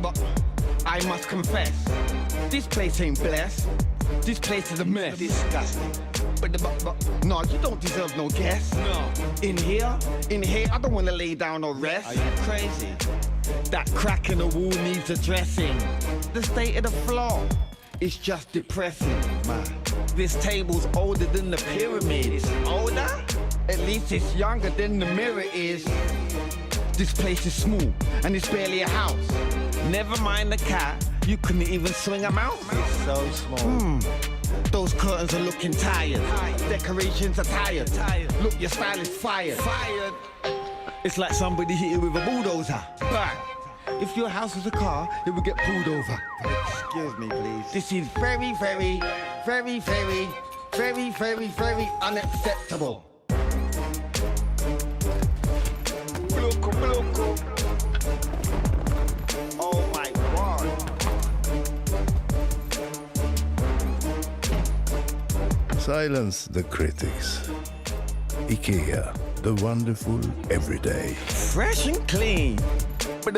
But I must confess, this place ain't blessed. This place is a mess. Disgusting. But no, you don't deserve no guest. No. In here, I don't wanna lay down or rest. Are you crazy? That crack in the wall needs addressing. The state of the floor is just depressing, man. This table's older than the pyramid. It's older? At least it's younger than the mirror is. This place is small and it's barely a house. Never mind the cat, you couldn't even swing a mouse. It's so small. Those curtains are looking tired. Decorations are tired. Look, your style is fired. It's like somebody hit you with a bulldozer. But if your house was a car, it would get pulled over. Excuse me, please. This is very, very, very, very, very, very, very unacceptable. Bloco. Oh my God. Silence the critics. IKEA, the wonderful everyday. Fresh and clean. But